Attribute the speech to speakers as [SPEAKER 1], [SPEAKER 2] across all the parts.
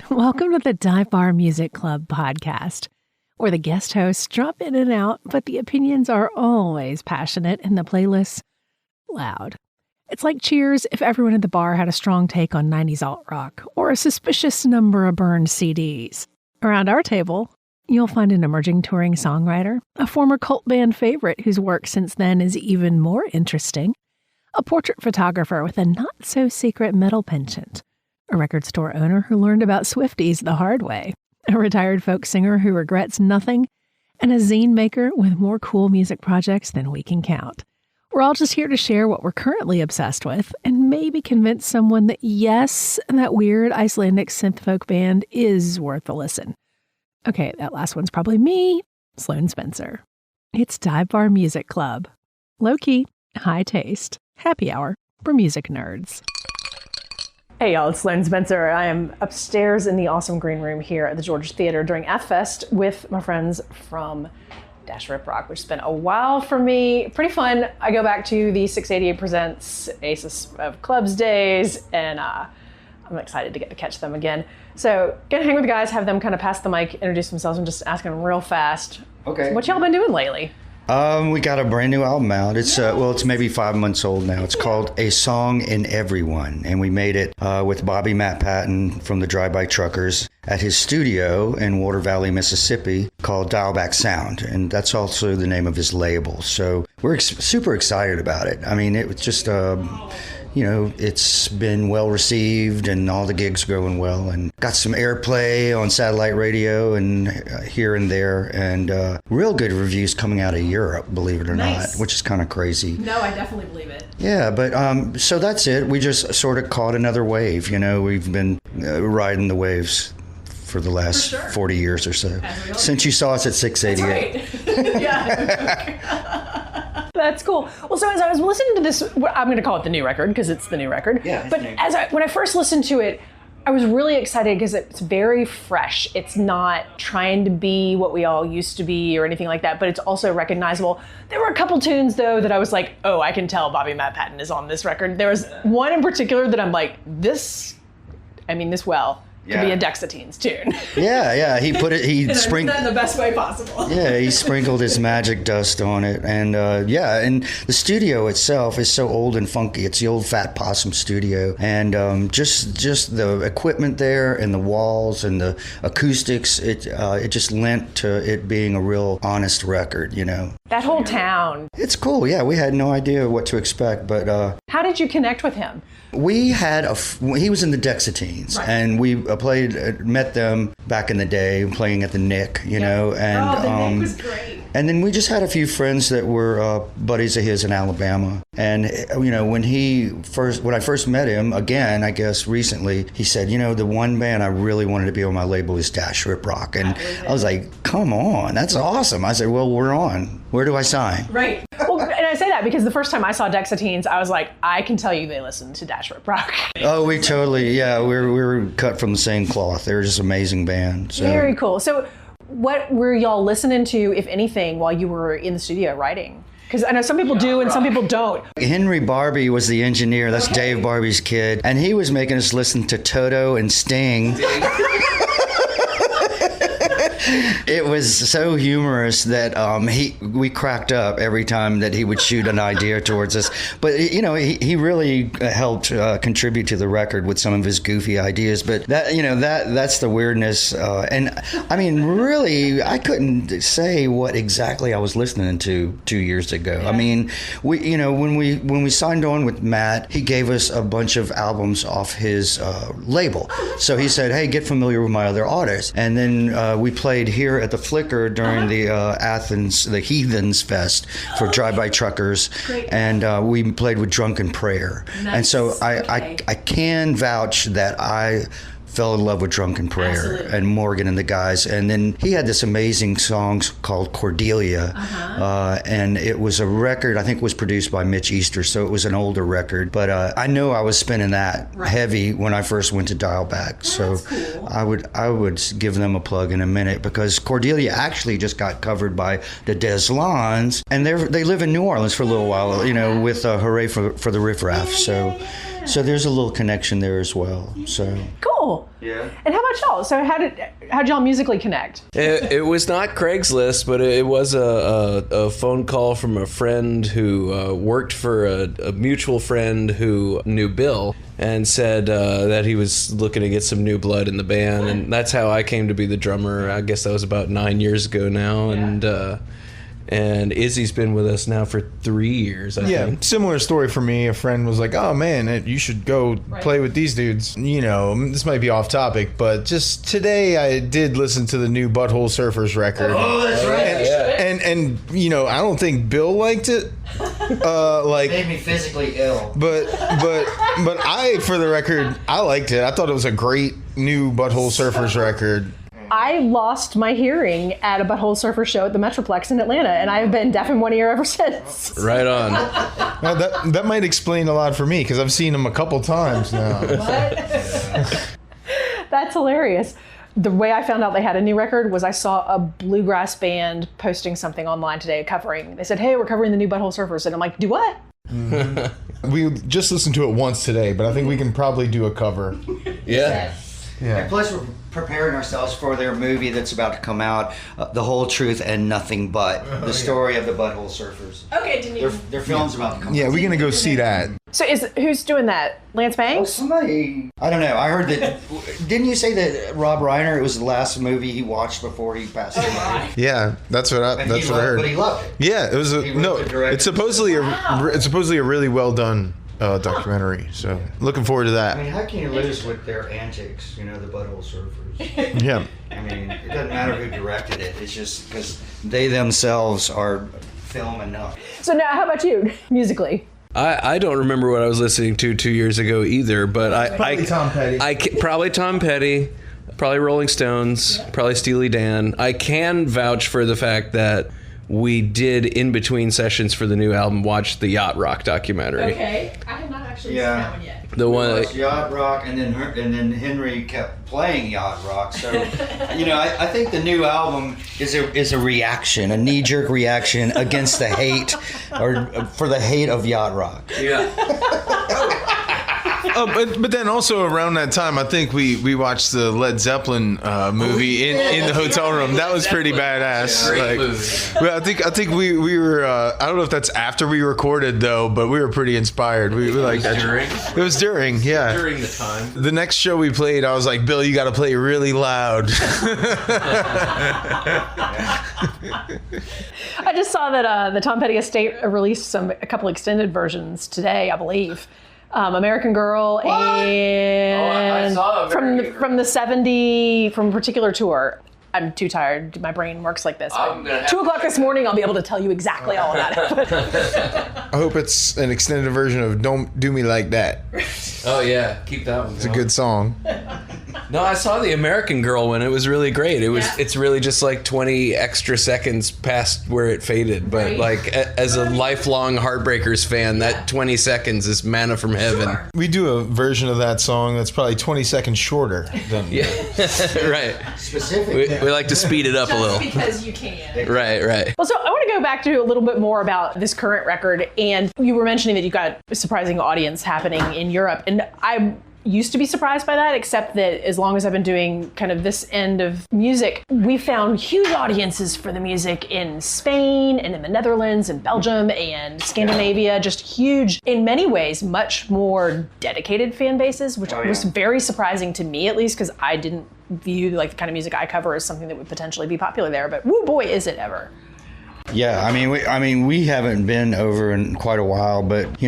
[SPEAKER 1] Welcome to the Dive Bar Music Club podcast, where the guest hosts drop in and out, but the opinions are always passionate and the playlists loud. It's like Cheers if everyone at the bar had a strong take on 90s alt-rock or a suspicious number of burned CDs. Around our table, you'll find an emerging touring songwriter, a former cult band favorite whose work since then is even more interesting, a portrait photographer with a not-so-secret metal penchant, a record store owner who learned about Swifties the hard way, a retired folk singer who regrets nothing, and a zine maker with more cool music projects than we can count. We're all just here to share what we're currently obsessed with and maybe convince someone that yes, that weird Icelandic synth folk band is worth a listen. Okay, that last one's probably me, Sloane Spencer. It's Dive Bar Music Club. Low-key, high taste, happy hour for music nerds. Hey y'all, it's Sloane Spencer. I am upstairs in the awesome green room here at the George Theater during AthFest with my friends from Dash Rip Rock, which has been a while for me. Pretty fun. I go back to the 688 Presents Aces of Clubs days, and I'm excited to get to catch them again. So, gonna hang with the guys, have them kind of pass the mic, introduce themselves, and just ask them real fast.
[SPEAKER 2] Okay.
[SPEAKER 1] What y'all been doing lately?
[SPEAKER 2] We got a brand new album out. It's it's maybe 5 months old now. It's called A Song in Everyone, and we made it with Bobby Matt Patton from the Drive-By Truckers at his studio in Water Valley, Mississippi, called Dialback Sound, and that's also the name of his label. So we're super excited about it. I mean, it was just it's been well received and all the gigs going well, and got some airplay on satellite radio and here and there, and real good reviews coming out of Europe, believe it or not, which is kind of crazy.
[SPEAKER 1] No, I definitely believe it.
[SPEAKER 2] Yeah, but so that's it. We just sort of caught another wave. We've been riding the waves for the last 40 years or so, since you saw us at 688.
[SPEAKER 1] That's right. Yeah. That's cool. Well, so as I was listening to this, I'm going to call it the new record because it's the new record.
[SPEAKER 2] Yeah.
[SPEAKER 1] But when I first listened to it, I was really excited because it's very fresh. It's not trying to be what we all used to be or anything like that, but it's also recognizable. There were a couple tunes, though, that I was like, oh, I can tell Bobby Matt Patton is on this record. There was one in particular that I'm like, this could be a Dexatines tune.
[SPEAKER 2] Yeah. He put it. He sprinkled
[SPEAKER 1] that in the best way possible.
[SPEAKER 2] Yeah, he sprinkled his magic dust on it, and and the studio itself is so old and funky. It's the old Fat Possum studio, and just the equipment there, and the walls, and the acoustics. It just lent to it being a real honest record.
[SPEAKER 1] That whole town.
[SPEAKER 2] It's cool. Yeah, we had no idea what to expect, but
[SPEAKER 1] how did you connect with him?
[SPEAKER 2] We had he was in the Dexatines, right. And we met them back in the day, playing at the Nick, and
[SPEAKER 1] the Nick was great.
[SPEAKER 2] And then we just had a few friends that were buddies of his in Alabama, and when I first met him again, I guess recently, he said, the one band I really wanted to be on my label is Dash Rip Rock, and I was like, come on, that's awesome. I said, well, we're on. Where do I sign?
[SPEAKER 1] Right. Well, and I say that because the first time I saw Dexatines, I was like, I can tell you they listened to Dash Rip Rock.
[SPEAKER 2] Oh, we totally, we were cut from the same cloth. They were just an amazing band. So.
[SPEAKER 1] Very cool. So what were y'all listening to, if anything, while you were in the studio writing? Because I know some people do and some people don't.
[SPEAKER 2] Henry Barbie was the engineer. That's Dave Barbie's kid. And he was making us listen to Toto and Sting. It was so humorous that we cracked up every time that he would shoot an idea towards us. But he really helped contribute to the record with some of his goofy ideas. But that's the weirdness. And I mean, really, I couldn't say what exactly I was listening to 2 years ago. Yeah. I mean, when we signed on with Matt, he gave us a bunch of albums off his label. So he said, "Hey, get familiar with my other artists," and then we played here at the Flicker during the Athens, the Heathens Fest for Drive-By Truckers.
[SPEAKER 1] Great.
[SPEAKER 2] And we played with Drunken Prayer. Nice. And so I can vouch that I fell in love with Drunken Prayer. Absolutely. And Morgan and the guys. And then he had this amazing song called Cordelia. And it was a record, I think it was produced by Mitch Easter, so it was an older record. But I know I was spinning that heavy when I first went to Dialback. So cool. I would give them a plug in a minute, because Cordelia actually just got covered by the Deslons, and they live in New Orleans for a little while, with Hooray for the Riff Raff. So So there's a little connection there as well. So
[SPEAKER 1] Cool.
[SPEAKER 2] yeah.
[SPEAKER 1] And how about y'all? So how'd y'all musically connect?
[SPEAKER 3] It was not Craigslist, but it was a phone call from a friend who worked for a mutual friend who knew Bill and said that he was looking to get some new blood in the band. And that's how I came to be the drummer. I guess that was about 9 years ago now. And Izzy's been with us now for 3 years, I think.
[SPEAKER 4] Similar story for me. A friend was like, oh man, you should go play with these dudes. You know, this might be off topic, but just today I did listen to the new Butthole Surfers record.
[SPEAKER 2] Oh, that's right.
[SPEAKER 4] And you know, I don't think Bill liked it.
[SPEAKER 2] It made me physically ill.
[SPEAKER 4] But I, for the record, I liked it. I thought it was a great new Butthole Surfers record.
[SPEAKER 1] I lost my hearing at a Butthole Surfer show at the Metroplex in Atlanta, and I've been deaf in one ear ever since.
[SPEAKER 3] Right on.
[SPEAKER 4] Now, that might explain a lot for me, because I've seen him a couple times now.
[SPEAKER 1] That's hilarious. The way I found out they had a new record was I saw a bluegrass band posting something online today covering. They said, hey, we're covering the new Butthole Surfers. And I'm like, do what?
[SPEAKER 4] We just listened to it once today, but I think we can probably do a cover.
[SPEAKER 3] Yeah.
[SPEAKER 2] And plus, we're preparing ourselves for their movie that's about to come out, The Whole Truth and Nothing But, the story of the Butthole Surfers.
[SPEAKER 1] Okay,
[SPEAKER 2] Their film's about to come out.
[SPEAKER 4] Yeah, we're going to go see that.
[SPEAKER 1] So who's doing that? Lance Banks?
[SPEAKER 2] Somebody, I don't know. I heard that. Didn't you say that Rob Reiner? It was the last movie he watched before he passed away.
[SPEAKER 4] Yeah, that's what I heard.
[SPEAKER 2] But he loved it.
[SPEAKER 4] Yeah, it was it's supposedly a really well done documentary. So looking forward to that.
[SPEAKER 2] I mean, how can you lose with their antics? You know, the Butthole Surfers.
[SPEAKER 4] Yeah.
[SPEAKER 2] I mean, it doesn't matter who directed it. It's just because they themselves are film enough.
[SPEAKER 1] So now, how about you, musically?
[SPEAKER 3] I don't remember what I was listening to 2 years ago either, but
[SPEAKER 4] Probably Tom Petty.
[SPEAKER 3] Probably Tom Petty, probably Rolling Stones, probably Steely Dan. I can vouch for the fact that we did, in between sessions for the new album, watch the Yacht Rock documentary.
[SPEAKER 1] Okay, I have not actually seen that one yet.
[SPEAKER 3] The one
[SPEAKER 2] watched Yacht Rock, and then Henry kept playing Yacht Rock. So, I think the new album is a reaction, a knee-jerk reaction against the hate, or for the hate of Yacht Rock.
[SPEAKER 3] Yeah.
[SPEAKER 4] But then also around that time, I think we watched the Led Zeppelin movie in the hotel room. That was pretty badass.
[SPEAKER 3] Great
[SPEAKER 4] movie. Well, I think we were. I don't know if that's after we recorded though, but we were pretty inspired. We like that. It was during, yeah.
[SPEAKER 3] During the time.
[SPEAKER 4] The next show we played, I was like, Bill, you got to play really loud.
[SPEAKER 1] I just saw that the Tom Petty estate released a couple extended versions today, I believe. American Girl and
[SPEAKER 3] I saw American Girl.
[SPEAKER 1] from the 70 from a particular tour. I'm too tired. My brain works like this. 2 o'clock this morning, I'll be able to tell you exactly all about it.
[SPEAKER 4] I hope it's an extended version of "Don't Do Me Like That."
[SPEAKER 3] Oh yeah, keep that one.
[SPEAKER 4] It's a good song.
[SPEAKER 3] No, I saw the American Girl one. It was really great. It's really just like 20 extra seconds past where it faded. But
[SPEAKER 1] Right.
[SPEAKER 3] like as a lifelong Heartbreakers fan, that 20 seconds is manna from heaven.
[SPEAKER 1] Sure.
[SPEAKER 4] We do a version of that song that's probably 20 seconds shorter than.
[SPEAKER 3] Yeah, right.
[SPEAKER 2] Specific.
[SPEAKER 3] We like to speed it up a little.
[SPEAKER 1] Because you can.
[SPEAKER 3] Right.
[SPEAKER 1] Well, so I want to go back to a little bit more about this current record. And you were mentioning that you've got a surprising audience happening in Europe. And I used to be surprised by that, except that as long as I've been doing kind of this end of music, we found huge audiences for the music in Spain and in the Netherlands and Belgium and Scandinavia, just huge, in many ways, much more dedicated fan bases, which was very surprising to me, at least, because I didn't view like the kind of music I cover as something that would potentially be popular there, but woo boy, is it ever.
[SPEAKER 2] Yeah, I mean, we haven't been over in quite a while, but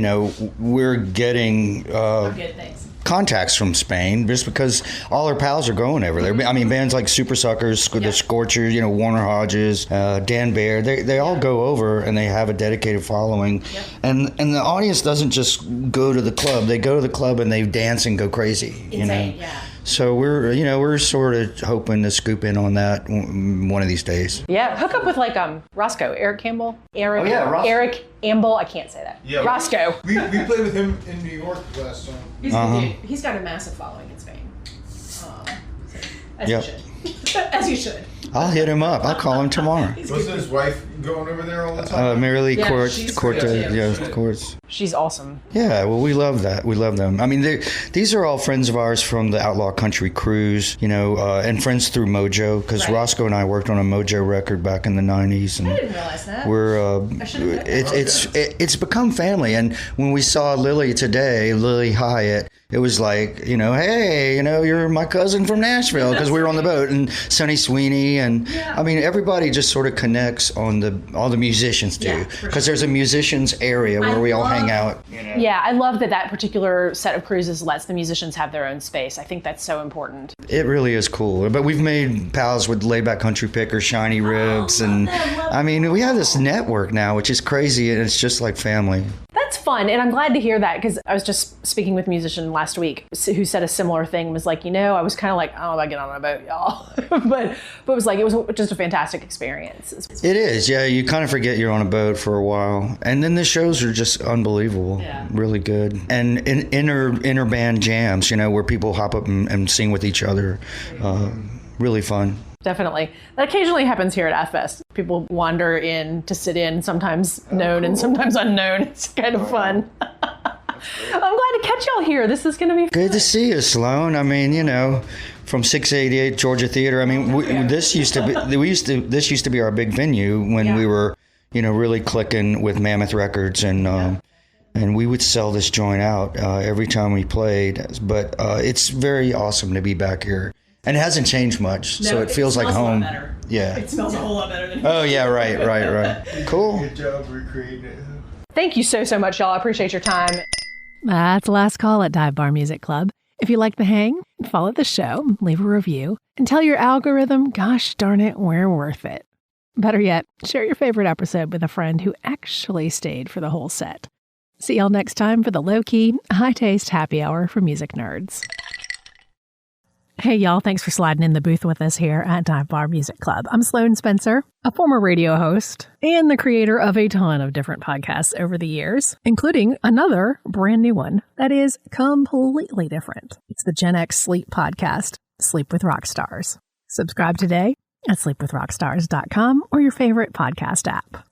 [SPEAKER 2] we're getting
[SPEAKER 1] Good, thanks.
[SPEAKER 2] contacts from Spain just because all our pals are going over there. I mean, bands like Super Suckers, the Scorchers, Warner Hodges, Dan Baer, they all go over and they have a dedicated following.
[SPEAKER 1] Yep.
[SPEAKER 2] And the audience doesn't just go to the club. They go to the club and they dance and go crazy.
[SPEAKER 1] Insane, yeah.
[SPEAKER 2] So we're sort of hoping to scoop in on that one of these days.
[SPEAKER 1] Yeah, hook up with like Roscoe, Eric Campbell.
[SPEAKER 2] Oh, yeah, Roscoe.
[SPEAKER 1] Eric Amble, I can't say that.
[SPEAKER 4] Yeah,
[SPEAKER 1] Roscoe.
[SPEAKER 4] We played with him in New York last time.
[SPEAKER 1] He's a good dude. He's got a massive following in Spain. As you should. As you should.
[SPEAKER 2] I'll hit him up. I'll call him tomorrow.
[SPEAKER 4] Wasn't his wife going over there all the time?
[SPEAKER 2] Marilee
[SPEAKER 5] she's
[SPEAKER 2] Cortez.
[SPEAKER 5] great, too.
[SPEAKER 2] Yeah, of course.
[SPEAKER 5] She's awesome.
[SPEAKER 2] Yeah, well, we love that. We love them. I mean, these are all friends of ours from the Outlaw Country Cruise, and friends through Mojo, because
[SPEAKER 5] Right.
[SPEAKER 2] Roscoe and I worked on a Mojo record back in the 90s. And
[SPEAKER 5] I didn't realize that.
[SPEAKER 2] it's become family. And when we saw Lily today, Lily Hyatt, it was like, hey, you're my cousin from Nashville, because we were on the boat, and Sonny Sweeney, and I mean, everybody just sort of connects on all the musicians do, because there's a musicians area where we all hang out.
[SPEAKER 5] Yeah, I love that particular set of cruises lets the musicians have their own space. I think that's so important.
[SPEAKER 2] It really is cool. But we've made pals with Layback Country Picker, Shiny Ribs, and I mean, we have this network now, which is crazy, and it's just like family.
[SPEAKER 5] That's fun, and I'm glad to hear that, because I was just speaking with a musician last week who said a similar thing, was like, I was kind of like, I don't know if I get on a boat, y'all. but it was like, it was just a fantastic experience.
[SPEAKER 2] It is, yeah. You kind of forget you're on a boat for a while. And then the shows are just unbelievable, really good. And inner band jams, where people hop up and sing with each other. Really fun.
[SPEAKER 5] Definitely. That occasionally happens here at AthFest. People wander in to sit in, sometimes known and sometimes unknown. It's kind of fun. I'm glad to catch y'all here. This is going to be fun.
[SPEAKER 2] Good to see you, Sloane. I mean, from 688 Georgia Theater. I mean, this used to be our big venue when we were, really clicking with Mammoth Records, and we would sell this joint out every time we played. But it's very awesome to be back here. And it hasn't changed much, so it feels like home. Yeah.
[SPEAKER 5] It smells a whole lot better than
[SPEAKER 2] Oh, yeah, right. Cool.
[SPEAKER 4] Good job recreating it.
[SPEAKER 5] Thank you so much, y'all. I appreciate your time.
[SPEAKER 1] That's the last call at Dive Bar Music Club. If you like the hang, follow the show, leave a review, and tell your algorithm, gosh darn it, we're worth it. Better yet, share your favorite episode with a friend who actually stayed for the whole set. See y'all next time for the low-key, high-taste happy hour for music nerds. Hey, y'all. Thanks for sliding in the booth with us here at Dive Bar Music Club. I'm Sloane Spencer, a former radio host and the creator of a ton of different podcasts over the years, including another brand new one that is completely different. It's the Gen X Sleep podcast, Sleep with Rockstars. Subscribe today at sleepwithrockstars.com or your favorite podcast app.